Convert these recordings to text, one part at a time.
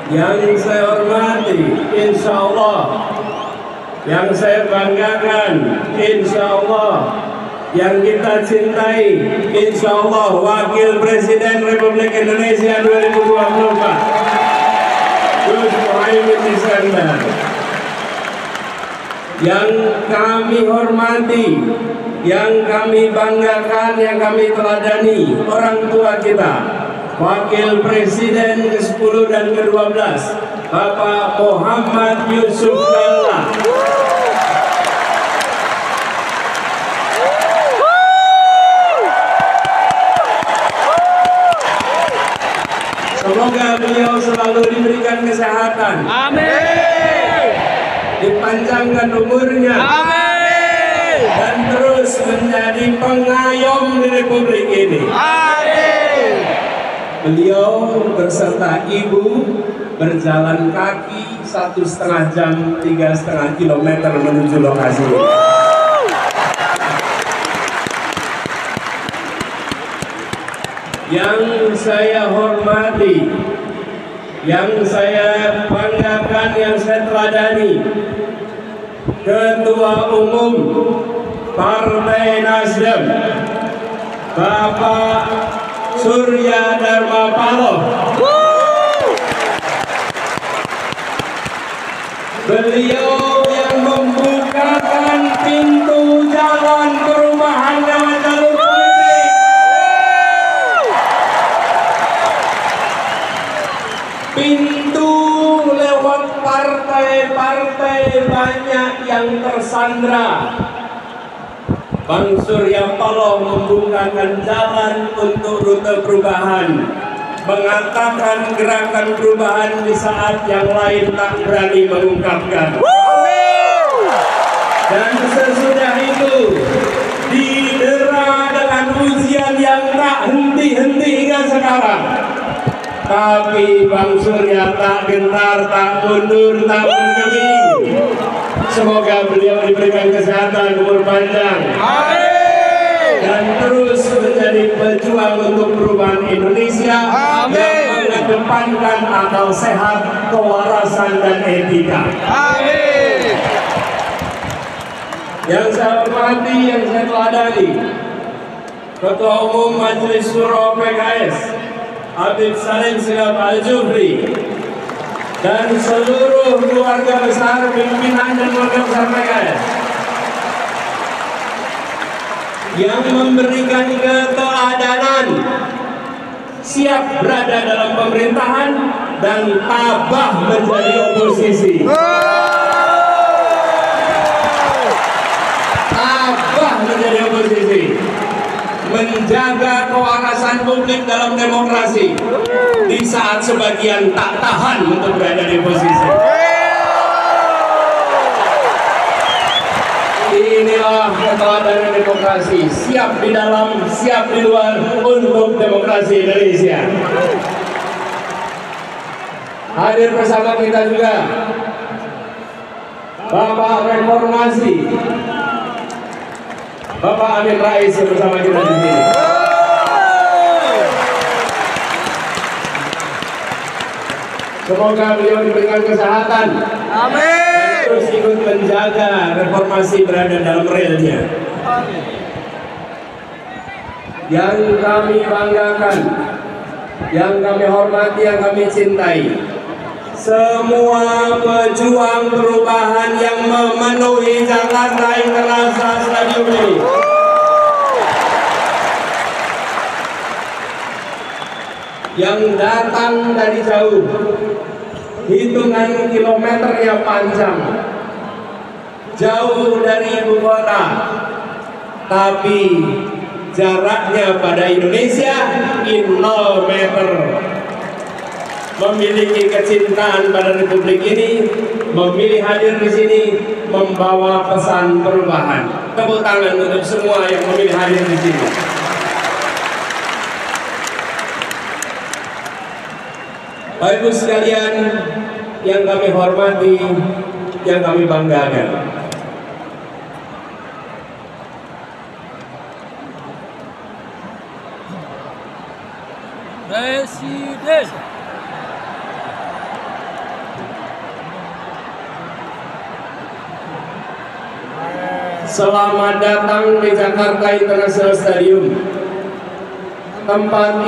Yang saya hormati, insya Allah. Yang saya banggakan, insya Allah. Yang kita cintai, insya Allah, Wakil Presiden Republik Indonesia 2024, Gus Muhaimin Iskandar. Yang kami hormati, yang kami banggakan, yang kami teladani, orang tua kita, Wakil Presiden ke-10 dan ke-12, Bapak Muhammad Yusuf Kalla. Semoga beliau selalu diberikan kesehatan. Amin. Dipanjangkan umurnya. Amin. Dan terus menjadi pengayom di Republik ini. Amin. Beliau berserta ibu berjalan kaki 1,5 jam, 3,5 kilometer menuju lokasi ini. Yang saya hormati, yang saya banggakan, yang saya teladani, Ketua Umum Partai Nasdem, Bapak Surya Dharma Paloh. Beliau yang membukakan pintu jalan perubahan lewat jalur politik. Pintu lewat partai-partai banyak yang tersandra. Bang Surya Paloh membukakan jalan untuk rute perubahan, mengatakan gerakan perubahan di saat yang lain tak berani mengungkapkan. Dan sesudah itu didera dengan ujian yang tak henti-henti hingga sekarang. Tapi Bang Surya tak gentar, tak mundur, tak bergeming. Semoga beliau diberikan kesehatan, umur panjang. Amin. Dan terus menjadi pejuang untuk perubahan Indonesia. Amin. Yang mengedepankan akal sehat, kewarasan, dan etika. Amin. Yang saya hormati, yang saya teladani, Ketua Umum Majelis Syuro PKS, Habib Salim Segaf Al-Jufri, dan seluruh keluarga besar, pimpinan dan keluarga besar PKS yang memberikan keteladanan, siap berada dalam pemerintahan dan tabah menjadi oposisi. Tabah menjadi oposisi, menjaga kewarasan publik dalam demokrasi di saat sebagian tak tahan untuk berada di posisi. Inilah keteladanan demokrasi, siap di dalam, siap di luar untuk demokrasi Indonesia. Hadir bersama kita juga Bapak Reformasi, Bapak Amin Rais bersama kita di sini. Semoga beliau diberikan kesehatan. Amin. Dan terus ikut menjaga reformasi berada dalam relnya. Yang kami banggakan, yang kami hormati, yang kami cintai, semua pejuang perubahan yang memenuhi Jakarta International Stadium ini. Yang datang dari jauh, hitungan kilometernya panjang, jauh dari ibu kota, tapi jaraknya pada Indonesia 0 meter. Memiliki kecintaan pada Republik ini, memilih hadir di sini, membawa pesan perubahan. Tepuk tangan untuk semua yang memilih hadir di sini. Bapak Ibu sekalian yang kami hormati, yang kami banggakan, Presiden. Selamat datang di Jakarta International Stadium. Tempat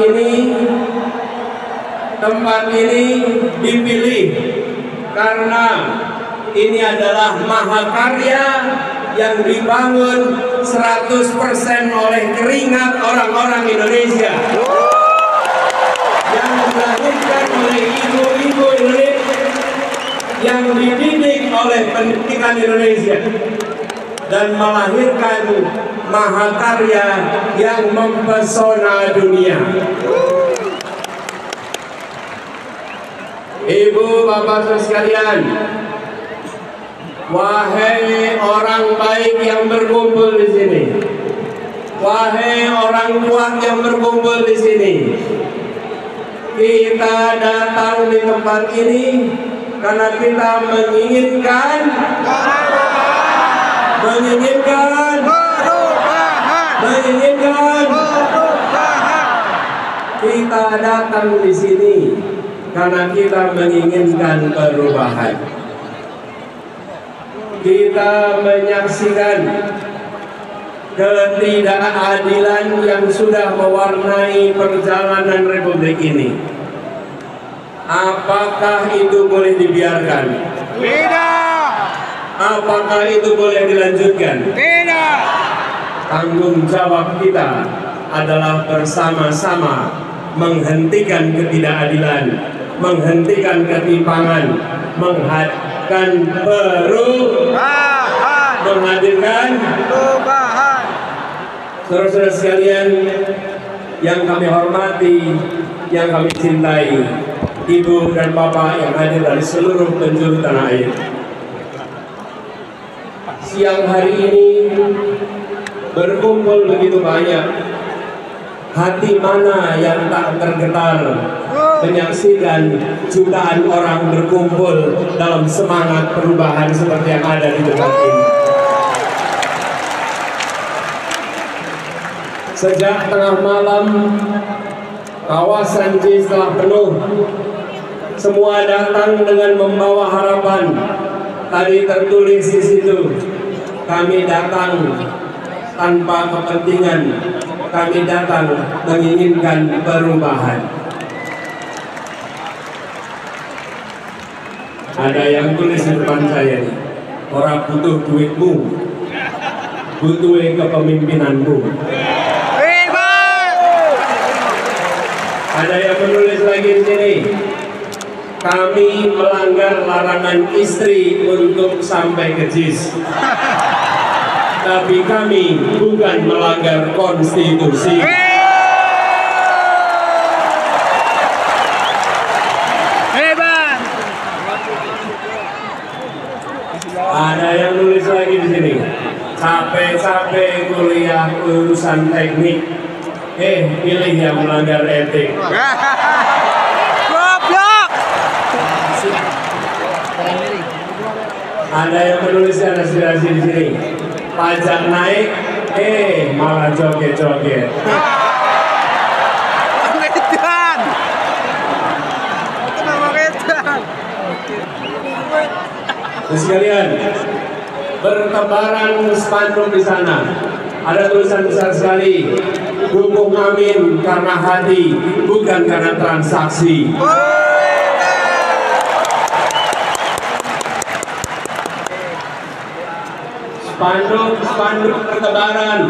ini dipilih karena ini adalah mahakarya yang dibangun 100% oleh keringat orang-orang Indonesia, yang dilahirkan oleh ibu-ibu Indonesia, yang dididik oleh pendidikan Indonesia, dan melahirkan mahakarya yang mempesona dunia. Ibu, bapak sekalian, wahai orang baik yang berkumpul di sini, wahai orang kuat yang berkumpul di sini, kita datang di tempat ini karena kita menginginkan kita datang di sini karena kita menginginkan perubahan. Kita menyaksikan ketidakadilan yang sudah mewarnai perjalanan Republik ini. Apakah itu boleh dibiarkan? Tidak. Apakah itu boleh dilanjutkan? Tidak. Tanggung jawab kita adalah bersama-sama menghentikan ketidakadilan, menghentikan ketimpangan, menghadirkan menghadirkan perubahan. Saudara-saudara sekalian yang kami hormati, yang kami cintai, ibu dan bapak yang hadir dari seluruh penjuru tanah air. Siang hari ini berkumpul begitu banyak. Hati mana yang tak tergetar menyaksikan jutaan orang berkumpul dalam semangat perubahan seperti yang ada di tempat ini. Sejak tengah malam, kawasan JIS telah penuh. Semua datang dengan membawa harapan. Tadi tertulis di situ, kami datang tanpa kepentingan, kami datang menginginkan perubahan. Ada yang tulis di depan saya nih, orang butuh duitmu, butuh kepemimpinanmu. Ada yang menulis lagi di sini, kami melanggar larangan istri untuk sampai ke JIS. Tapi kami bukan melanggar konstitusi. Hebat. Ada yang nulis lagi di sini, capek-capek kuliah urusan teknik, pilih yang melanggar etik. Goblok. Ada yang menuliskan aspirasi di sini, pajak naik, malah joget-joget. Edan. Kenapa edan? Sekalian, bertebaran spanduk di sana. Ada tulisan besar sekali, dukung Amin karena hati, bukan karena transaksi. Spanduk bertebaran,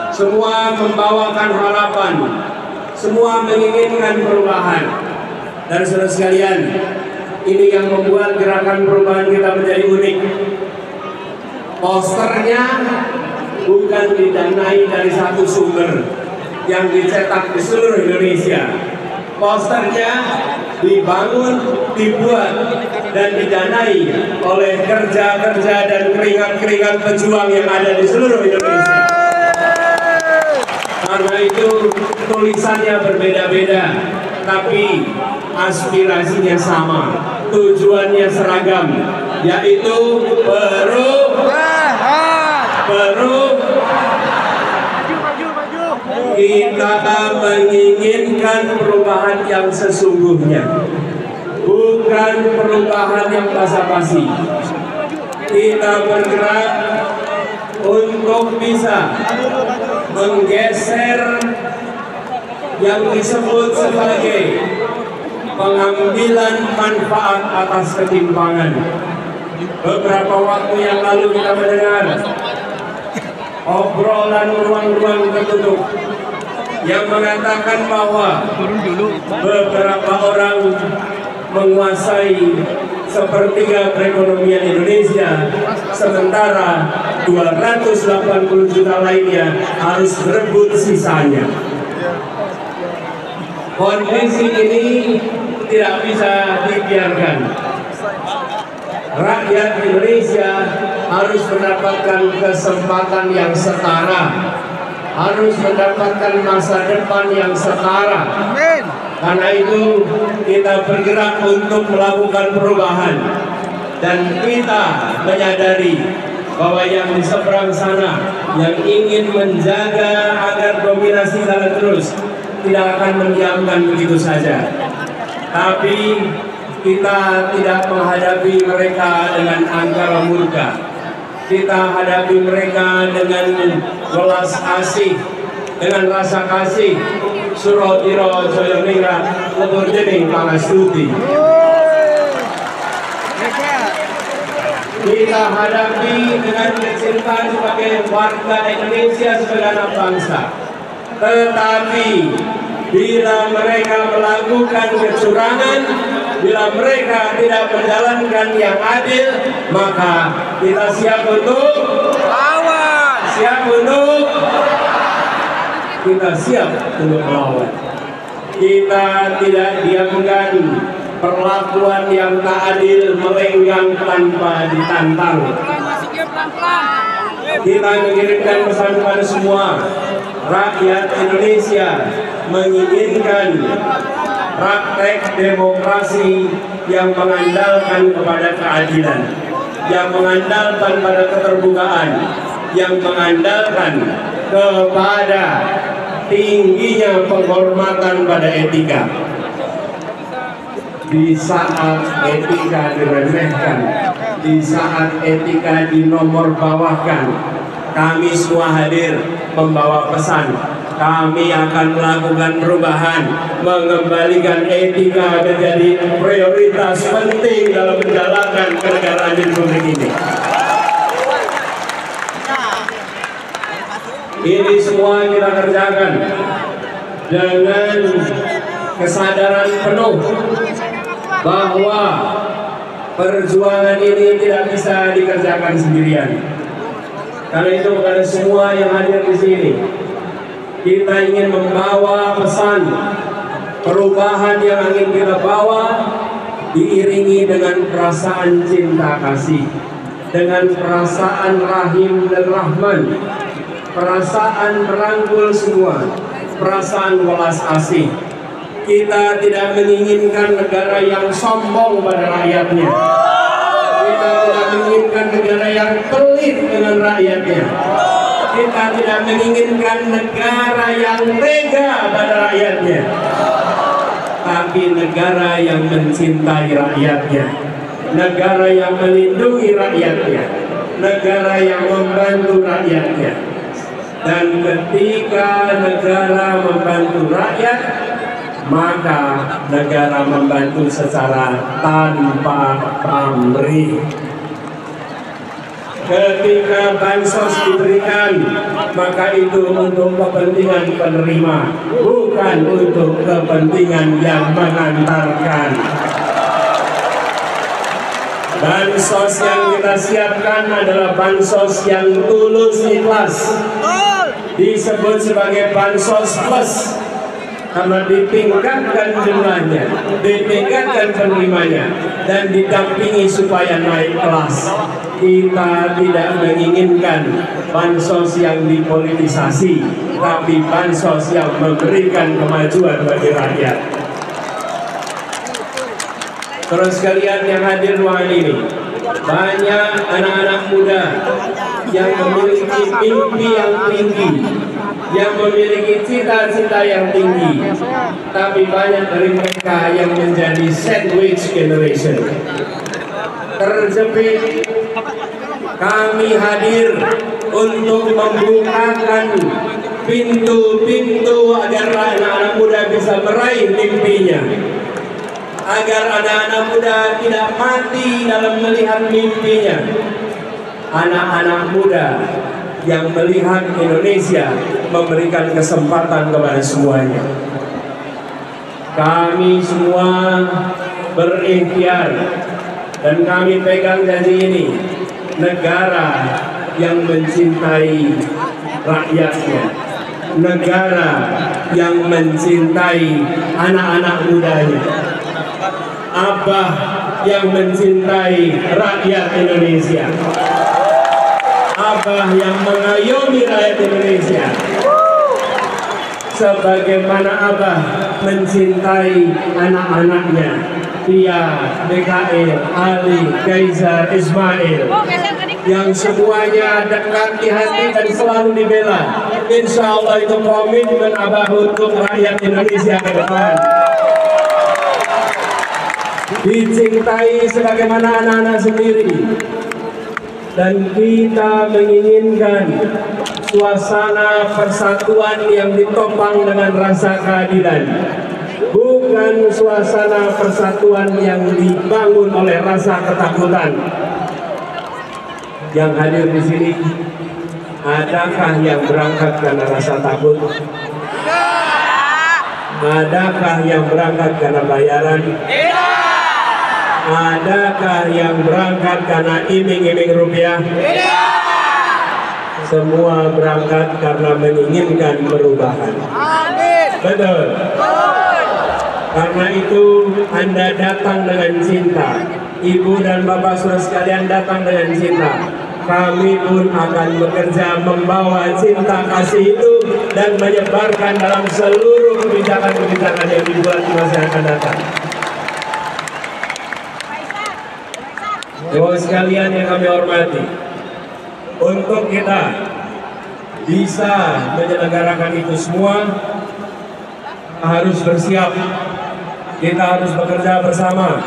semua membawakan harapan, semua menginginkan perubahan. Dan saudara sekalian, ini yang membuat gerakan perubahan kita menjadi unik. Posternya bukan didanai dari satu sumber yang dicetak di seluruh Indonesia. Posternya dibangun, dibuat, dan didanai oleh kerja-kerja dan keringat-keringat pejuang yang ada di seluruh Indonesia. Karena itu tulisannya berbeda-beda, tapi aspirasinya sama, tujuannya seragam, yaitu kita menginginkan perubahan yang sesungguhnya, bukan perubahan yang basa-basi. Kita bergerak untuk bisa menggeser yang disebut sebagai pengambilan manfaat atas ketimpangan. Beberapa waktu yang lalu kita mendengar obrolan ruang-ruang tertutup yang mengatakan bahwa beberapa orang menguasai sepertiga perekonomian Indonesia, sementara 280 juta lainnya harus berebut sisanya. Kondisi ini tidak bisa dibiarkan. Rakyat Indonesia harus mendapatkan kesempatan yang setara, harus mendapatkan masa depan yang setara. Amin. Karena itu kita bergerak untuk melakukan perubahan, dan kita menyadari bahwa yang di seberang sana yang ingin menjaga agar dominasi jalan terus tidak akan mendiamkan begitu saja. Tapi kita tidak menghadapi mereka dengan angkara murka. Kita hadapi mereka dengan welas asih, dengan rasa kasih. Suratiro Joyoningrat lebur jening pangastuti. Kita hadapi dengan kecintaan sebagai warga Indonesia, sebagai anak bangsa. Tetapi bila mereka melakukan kecurangan, bila mereka tidak menjalankan yang adil, maka kita siap untuk Lawan. Kita siap untuk melawan. Kita tidak diamkan perlakuan yang tak adil melenggang tanpa ditantang. Kita mengirimkan pesan kepada semua rakyat Indonesia, menginginkan praktek demokrasi yang mengandalkan kepada keadilan, yang mengandalkan pada keterbukaan, yang mengandalkan kepada tingginya penghormatan pada etika. Di saat etika diremehkan, di saat etika dinomorbawakan, kami semua hadir membawa pesan. Kami akan melakukan perubahan, mengembalikan etika menjadi prioritas penting dalam menjalankan kenegaraan di Republik ini. Ini semua kita kerjakan dengan kesadaran penuh bahwa perjuangan ini tidak bisa dikerjakan sendirian. Karena itu kepada semua yang hadir di sini, kita ingin membawa pesan perubahan yang ingin kita bawa diiringi dengan perasaan cinta kasih, dengan perasaan rahim dan rahman, perasaan merangkul semua, perasaan welas asih. Kita tidak menginginkan negara yang sombong pada rakyatnya. Kita tidak menginginkan negara yang pelit dengan rakyatnya. Kita tidak menginginkan negara yang tega pada rakyatnya. Tapi negara yang mencintai rakyatnya, negara yang melindungi rakyatnya, negara yang membantu rakyatnya. Dan ketika negara membantu rakyat, maka negara membantu secara tanpa pamrih. Ketika bansos diberikan, maka itu untuk kepentingan penerima, bukan untuk kepentingan yang mengantarkan. Bansos yang kita siapkan adalah bansos yang tulus ikhlas, disebut sebagai bansos plus, karena ditingkatkan jumlahnya, ditingkatkan penerimanya, dan didampingi supaya naik kelas. Kita tidak menginginkan bansos yang dipolitisasi, tapi bansos yang memberikan kemajuan bagi rakyat. Terus sekalian yang hadir ruangan ini, banyak anak-anak muda yang memiliki mimpi yang tinggi, yang memiliki cita-cita yang tinggi, tapi banyak dari mereka yang menjadi sandwich generation, terjepit. Kami hadir untuk membukakan pintu-pintu agar anak-anak muda bisa meraih mimpinya, agar anak-anak muda tidak mati dalam melihat mimpinya. Anak-anak muda yang melihat Indonesia memberikan kesempatan kepada semuanya. Kami semua berikhtiar dan kami pegang janji ini, negara yang mencintai rakyatnya, negara yang mencintai anak-anak mudanya, Abah yang mencintai rakyat Indonesia, Abah yang mengayomi rakyat Indonesia, sebagaimana Abah mencintai anak-anaknya, Tia, BKL, Ali, Kaisar, Ismail, yang semuanya dekat di hati dan selalu dibela. Insya Allah itu komitmen Abah untuk rakyat Indonesia ke depan. Dicintai sebagaimana anak-anak sendiri. Dan kita menginginkan suasana persatuan yang ditopang dengan rasa keadilan, bukan suasana persatuan yang dibangun oleh rasa ketakutan. Yang hadir di sini, adakah yang berangkat karena rasa takut? Adakah yang berangkat karena bayaran? Adakah yang berangkat karena iming-iming rupiah? Semua berangkat karena menginginkan perubahan. Betul. Karena itu Anda datang dengan cinta, Ibu dan Bapak saudara sekalian datang dengan cinta. Kami pun akan bekerja membawa cinta kasih itu dan menyebarkan dalam seluruh kebijakan-kebijakan yang dibuat di masa yang akan datang. Bapak sekalian yang kami hormati, untuk kita bisa menyelenggarakan itu semua harus bersiap. Kita harus bekerja bersama.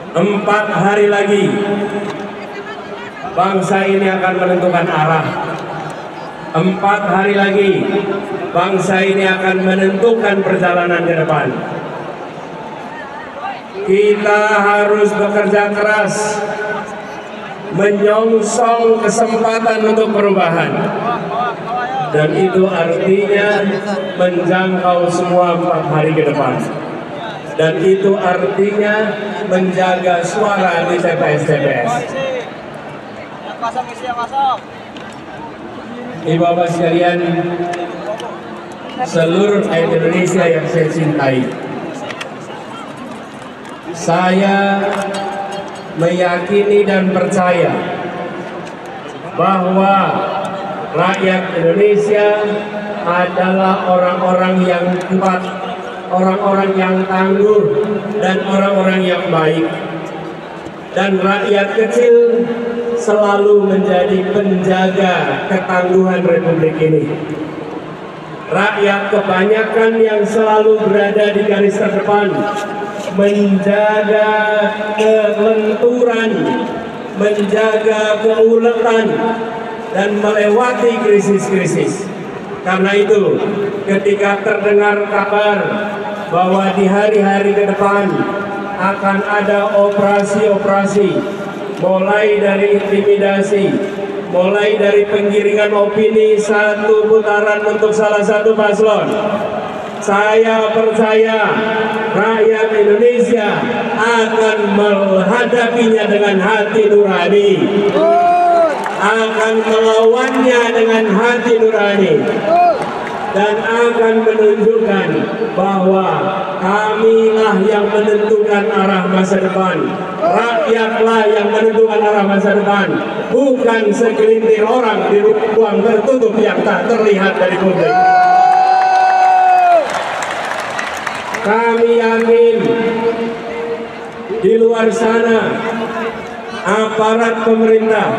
4 hari lagi bangsa ini akan menentukan arah. 4 hari lagi bangsa ini akan menentukan perjalanan ke depan. Kita harus bekerja keras, menyongsong kesempatan untuk perubahan, dan itu artinya menjangkau semua 4 hari ke depan, dan itu artinya menjaga suara di TPS-TPS. Ibu bapak sekalian, seluruh rakyat Indonesia yang saya cintai, saya meyakini dan percaya bahwa rakyat Indonesia adalah orang-orang yang kuat, orang-orang yang tangguh, dan orang-orang yang baik. Dan rakyat kecil selalu menjadi penjaga ketangguhan Republik ini. Rakyat kebanyakan yang selalu berada di garis terdepan, menjaga kelenturan, menjaga keuletan, dan melewati krisis-krisis. Karena itu, ketika terdengar kabar bahwa di hari-hari ke depan akan ada operasi-operasi, mulai dari intimidasi, mulai dari penggiringan opini satu putaran untuk salah satu paslon, saya percaya rakyat Indonesia akan menghadapinya dengan hati nurani, akan melawannya dengan hati nurani, dan akan menunjukkan bahwa kamilah yang menentukan arah masa depan. Rakyatlah yang menentukan arah masa depan, bukan segelintir orang di ruang tertutup yang tak terlihat dari publik. Kami yakin di luar sana aparat pemerintah,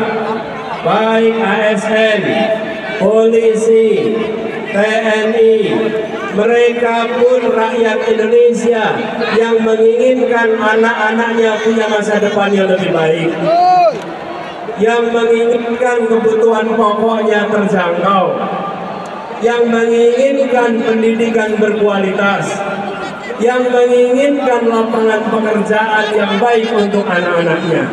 baik ASN, polisi, TNI, mereka pun rakyat Indonesia yang menginginkan anak-anaknya punya masa depan yang lebih baik, yang menginginkan kebutuhan pokoknya terjangkau, yang menginginkan pendidikan berkualitas, yang menginginkan lapangan pekerjaan yang baik untuk anak-anaknya.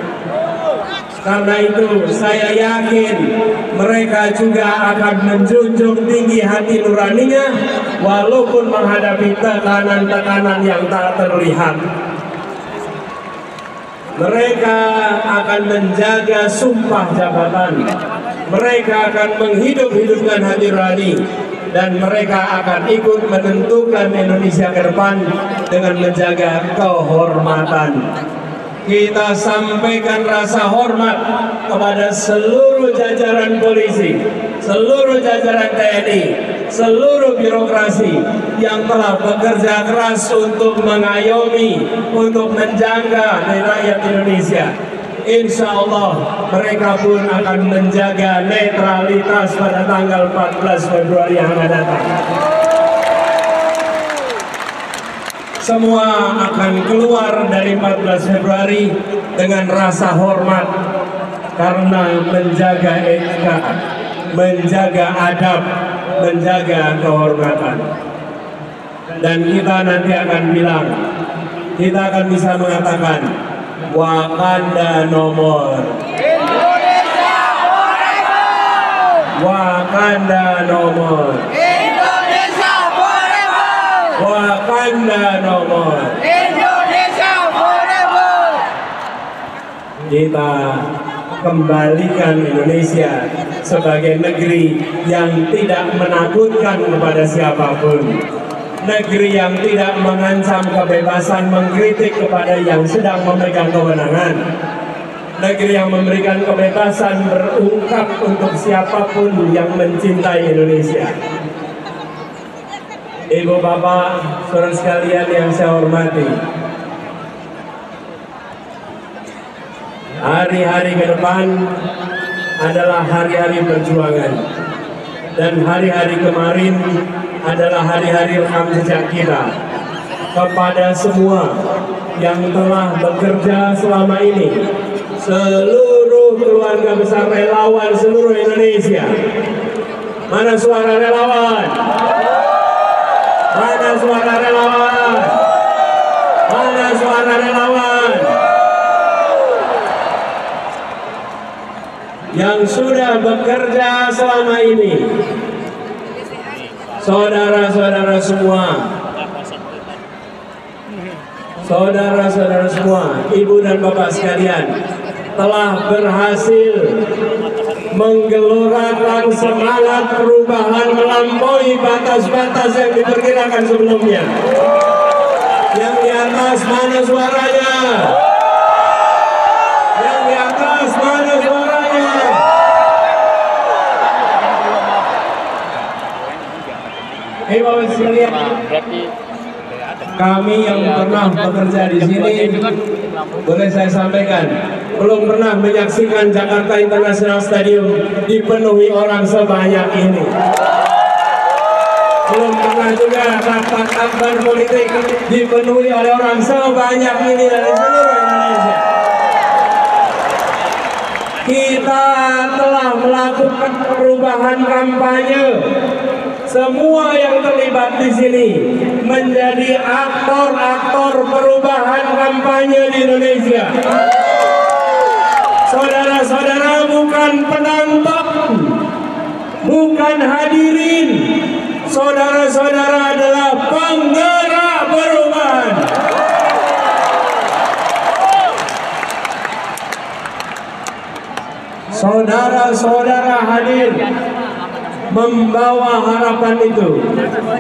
Karena itu saya yakin mereka juga akan menjunjung tinggi hati nuraninya walaupun menghadapi tekanan-tekanan yang tak terlihat. Mereka akan menjaga sumpah jabatan, mereka akan menghidup-hidupkan hati nurani, dan mereka akan ikut menentukan Indonesia ke depan dengan menjaga kehormatan. Kita sampaikan rasa hormat kepada seluruh jajaran polisi, seluruh jajaran TNI, seluruh birokrasi yang telah bekerja keras untuk mengayomi, untuk menjaga rakyat Indonesia. Insya Allah mereka pun akan menjaga netralitas pada tanggal 14 Februari yang akan datang. Semua akan keluar dari 14 Februari dengan rasa hormat karena menjaga etika, menjaga adab, menjaga kehormatan. Dan kita nanti akan bilang, kita akan bisa mengatakan Wakanda no more, Indonesia forever, Wakanda no more, Indonesia forever, Wakanda no more. Indonesia forever. Kita kembalikan Indonesia sebagai negeri yang tidak menakutkan kepada siapapun, negeri yang tidak mengancam kebebasan mengkritik kepada yang sedang memegang kewenangan, negeri yang memberikan kebebasan berungkap untuk siapapun yang mencintai Indonesia. Ibu bapak, saudara sekalian yang saya hormati, hari-hari ke depan adalah hari-hari perjuangan, dan hari-hari kemarin adalah hari-hari rekam jejak kita. Kepada semua yang telah bekerja selama ini, seluruh keluarga besar relawan seluruh Indonesia, mana suara relawan? Mana suara relawan? Mana suara relawan? Yang sudah bekerja selama ini, saudara-saudara semua, saudara-saudara semua, ibu dan bapak sekalian, telah berhasil menggelorakan semangat perubahan melampaui batas-batas yang diperkirakan sebelumnya. Yang di atas mana suaranya? Yang di atas mana suaranya? Bapak sekalian, kami yang pernah bekerja di sini, boleh saya sampaikan, belum pernah menyaksikan Jakarta International Stadium dipenuhi orang sebanyak ini. Belum pernah juga rapat akbar politik dipenuhi oleh orang sebanyak ini dari seluruh Indonesia. Kita telah melakukan perubahan kampanye. Semua yang terlibat di sini menjadi aktor-aktor perubahan kampanye di Indonesia. Saudara-saudara bukan penonton, bukan hadirin. Saudara-saudara adalah penggerak perubahan. Saudara-saudara hadir membawa harapan itu,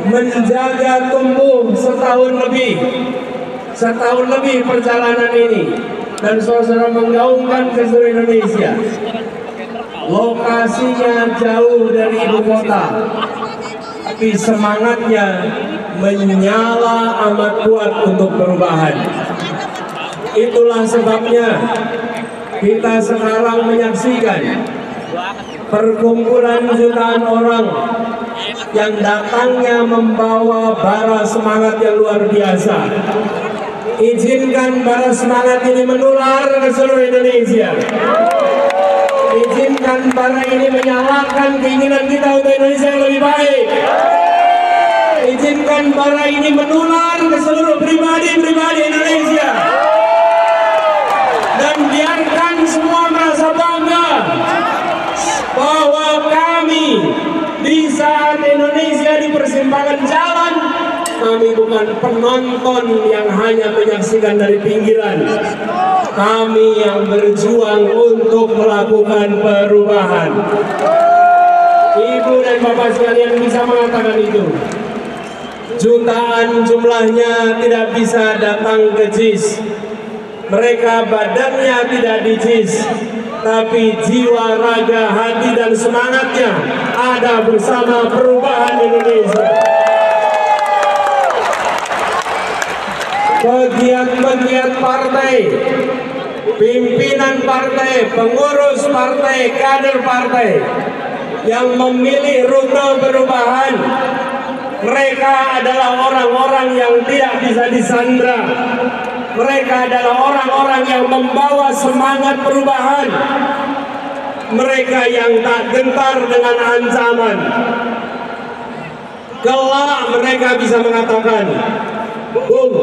menjaga tumbuh setahun lebih perjalanan ini, dan saudara menggaungkan ke seluruh Indonesia. Lokasinya jauh dari ibu kota, tapi semangatnya menyala amat kuat untuk perubahan. Itulah sebabnya kita sekarang menyaksikan perkumpulan jutaan orang yang datangnya membawa bara semangat yang luar biasa. Izinkan bara semangat ini menular ke seluruh Indonesia. Izinkan para ini menyalakan keinginan kita untuk Indonesia yang lebih baik. Izinkan bara ini menular ke seluruh pribadi-pribadi Indonesia. Dan biarkan semua merasa bangga bahwa kami di saat Indonesia di persimpangan jalan, kami bukan penonton yang hanya menyaksikan dari pinggiran. Kami yang berjuang untuk melakukan perubahan. Ibu dan bapak sekalian bisa mengatakan itu. Jutaan jumlahnya tidak bisa datang ke JIS. Mereka badannya tidak di JIS, tapi jiwa, raga, hati dan semangatnya ada bersama perubahan Indonesia. Pegiat-pegiat partai, pimpinan partai, pengurus partai, kader partai yang memilih rute perubahan, mereka adalah orang-orang yang tidak bisa disandra. Mereka adalah orang-orang yang membawa semangat perubahan. Mereka yang tak gentar dengan ancaman. Kelak mereka bisa mengatakan, Bung,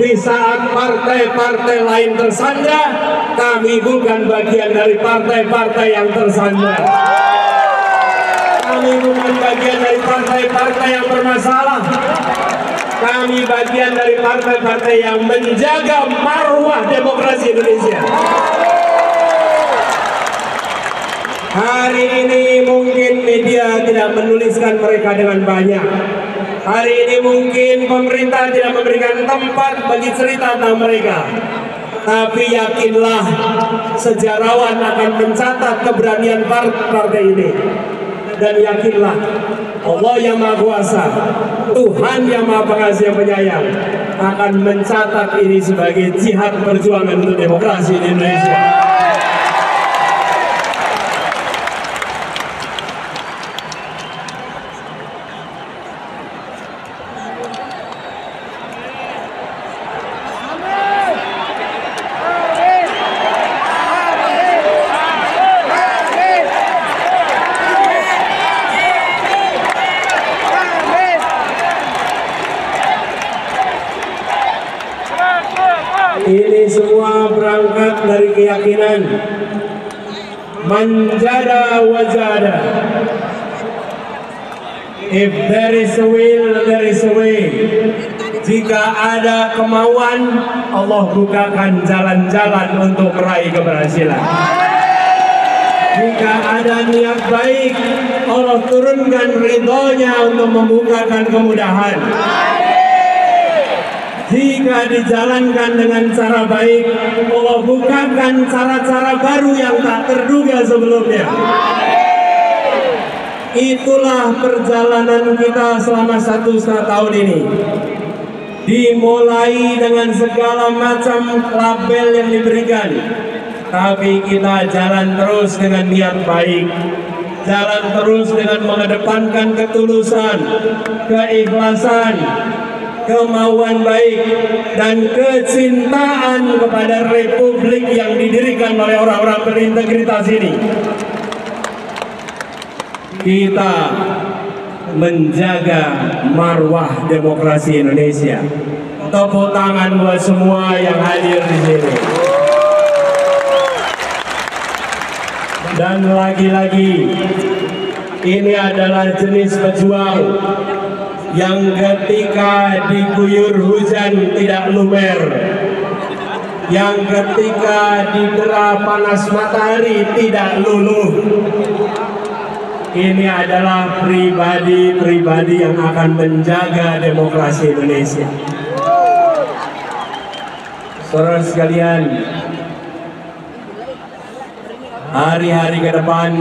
di saat partai-partai lain tersandra, kami bukan bagian dari partai-partai yang tersandra. Kami bukan bagian dari partai-partai yang bermasalah. Kami bagian dari partai-partai yang menjaga marwah demokrasi Indonesia. Hari ini mungkin media tidak menuliskan mereka dengan banyak. Hari ini mungkin pemerintah tidak memberikan tempat bagi cerita tentang mereka. Tapi yakinlah, sejarawan akan mencatat keberanian partai ini. Dan yakinlah, Allah yang Maha Kuasa, Tuhan yang Maha Pengasih yang penyayang, akan mencatat ini sebagai jihad perjuangan untuk demokrasi di Indonesia. Ini semua berangkat dari keyakinan manjada wajada. If there is a will, there is a way. Jika ada kemauan, Allah bukakan jalan-jalan untuk meraih keberhasilan. Jika ada niat baik, Allah turunkan ridhonya untuk membukakan kemudahan. Jika dijalankan dengan cara baik, Allah bukakan cara-cara baru yang tak terduga sebelumnya. Itulah perjalanan kita selama 1,5 tahun ini. Dimulai dengan segala macam label yang diberikan, tapi kita jalan terus dengan niat baik. Jalan terus dengan mengedepankan ketulusan, keikhlasan, kemauan baik, dan kecintaan kepada republik yang didirikan oleh orang-orang berintegritas ini. Kita menjaga marwah demokrasi Indonesia. Tepuk tangan buat semua yang hadir di sini. Dan lagi-lagi, ini adalah jenis pejuang yang ketika diguyur hujan tidak lumer, yang ketika didera panas matahari tidak luluh. Ini adalah pribadi-pribadi yang akan menjaga demokrasi Indonesia. Saudara sekalian, hari-hari ke depan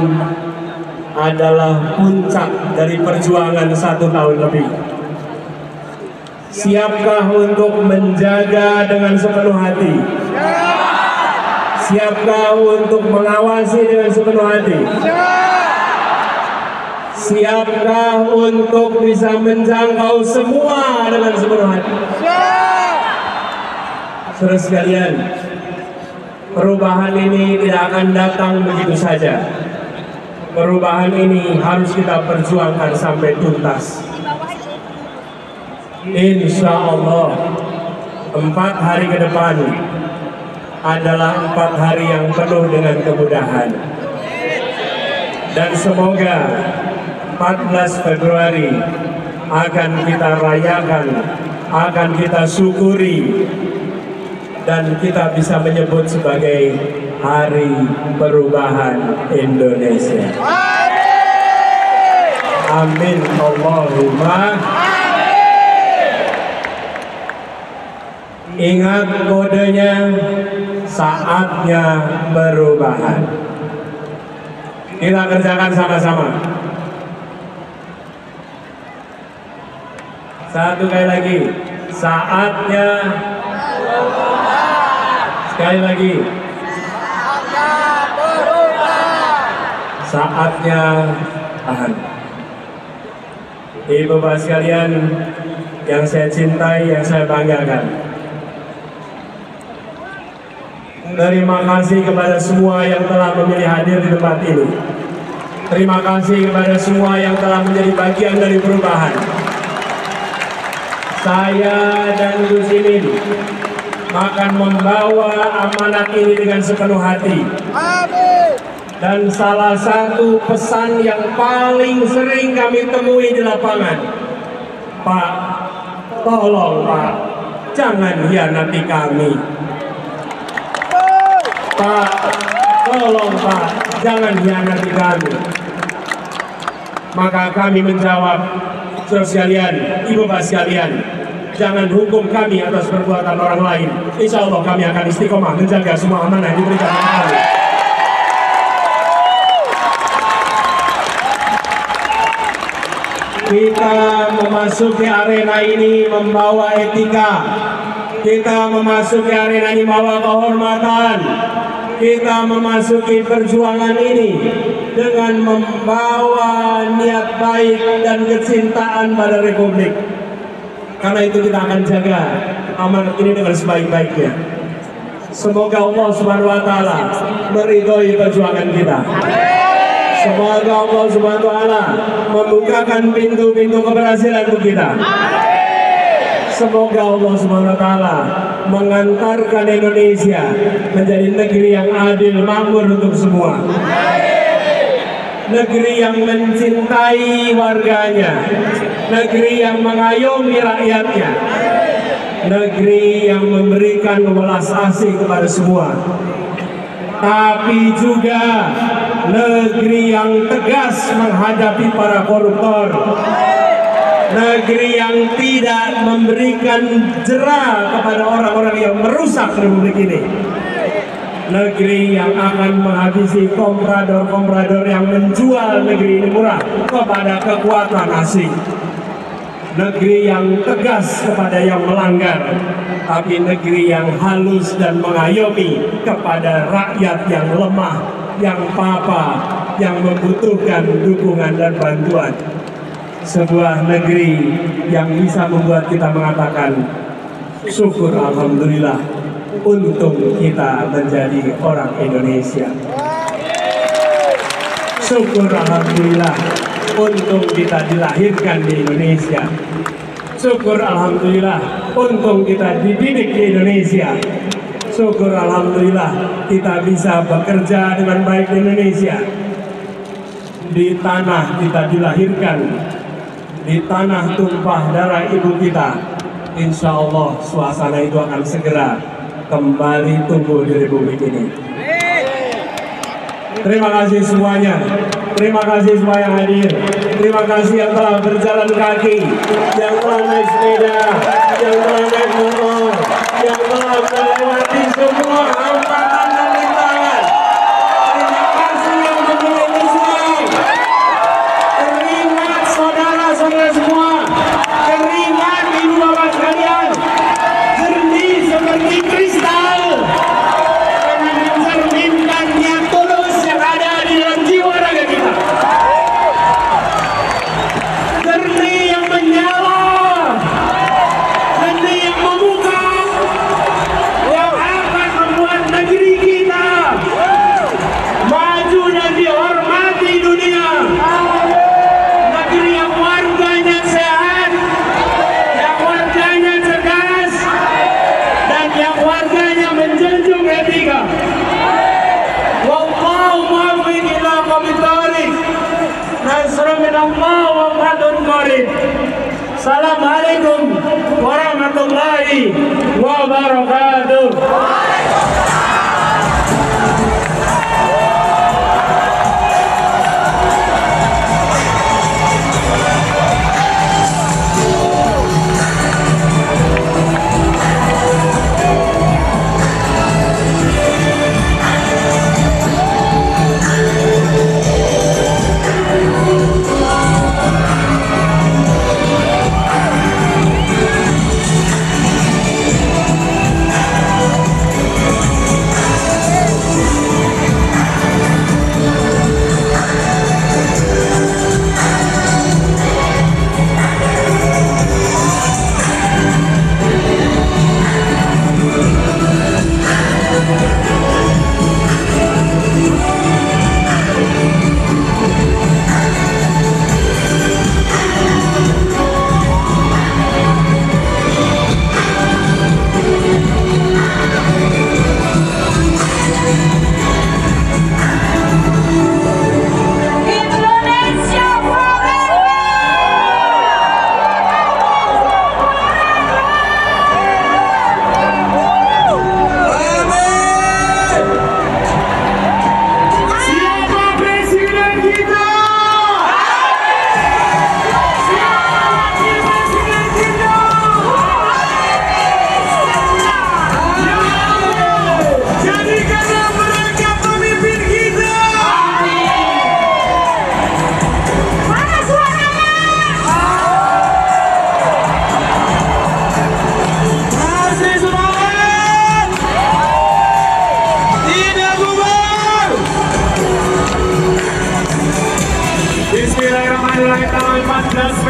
adalah puncak dari perjuangan 1 tahun lebih. Siapkah untuk menjaga dengan sepenuh hati? Siapkah untuk mengawasi dengan sepenuh hati? Siapkah untuk bisa menjangkau semua dengan sepenuh hati? Saudara sekalian, Perubahan ini tidak akan datang begitu saja. Perubahan ini harus kita perjuangkan sampai tuntas. Insya Allah 4 hari ke depan adalah 4 hari yang penuh dengan kemudahan. Dan semoga 14 Februari akan kita rayakan, akan kita syukuri, dan kita bisa menyebut sebagai Hari Perubahan Indonesia. Amin Allahumma. Ingat kodenya, saatnya perubahan. Kita kerjakan sama-sama. Satu kali lagi, saatnya. Sekali lagi, saatnya tahan. Ibu bapak sekalian yang saya cintai, yang saya banggakan, terima kasih kepada semua yang telah memilih hadir di tempat ini. Terima kasih kepada semua yang telah menjadi bagian dari perubahan. Saya dan Gus Imin akan membawa amanat ini dengan sepenuh hati. Dan salah satu pesan yang paling sering kami temui di lapangan, Pak, tolong Pak, jangan hianati kami. Pak, tolong Pak, jangan hianati kami. Maka kami menjawab, saudara sekalian, ibu bapak sekalian, jangan hukum kami atas perbuatan orang lain. Insya Allah kami akan istiqomah menjaga semua amanah yang diberikan oleh kami. Kita memasuki arena ini membawa etika. Kita memasuki arena ini membawa kehormatan. Kita memasuki perjuangan ini dengan membawa niat baik dan kecintaan pada Republik. Karena itu kita akan jaga amanat ini dengan sebaik-baiknya. Semoga Allah Subhanahu wa Ta'ala meridhoi perjuangan kita. Semoga Allah Subhanahu wa Ta'ala membukakan pintu-pintu keberhasilan untuk kita. Semoga Allah Subhanahu wa Ta'ala mengantarkan Indonesia menjadi negeri yang adil, makmur untuk semua. Negeri yang mencintai warganya, negeri yang mengayomi rakyatnya, negeri yang memberikan welas asih kepada semua, tapi juga negeri yang tegas menghadapi para koruptor, negeri yang tidak memberikan jera kepada orang-orang yang merusak Republik ini, negeri yang akan menghabisi komprador-komprador yang menjual negeri ini murah kepada kekuatan asing, negeri yang tegas kepada yang melanggar, tapi negeri yang halus dan mengayomi kepada rakyat yang lemah, yang papa, yang membutuhkan dukungan dan bantuan. Sebuah negeri yang bisa membuat kita mengatakan syukur alhamdulillah, untung kita menjadi orang Indonesia. Syukur alhamdulillah, untung kita dilahirkan di Indonesia. Syukur alhamdulillah, untung kita dididik di Indonesia. Syukur alhamdulillah, kita bisa bekerja dengan baik di Indonesia. Di tanah kita dilahirkan, di tanah tumpah darah ibu kita. Insya Allah suasana itu akan segera kembali tumbuh di Republik ini. Terima kasih semuanya. Terima kasih semua yang hadir. Terima kasih yang telah berjalan kaki, yang telah naik sepeda, yang telah naik motor, yang telah melewati semua hambatan dan rintangan. Terima kasih yang memilih Islam. Keringat saudara-saudara semua, keringat ibu bapak sekalian, jernih seperti kristal, dengan mencerminkan niat tulus yang ada di dalam jiwa raga kita. Jernih yang menyala, jernih yang membuka, yang akan membuat negeri kita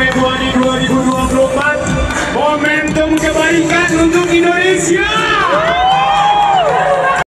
Februari 2024 momentum kebaikan untuk Indonesia.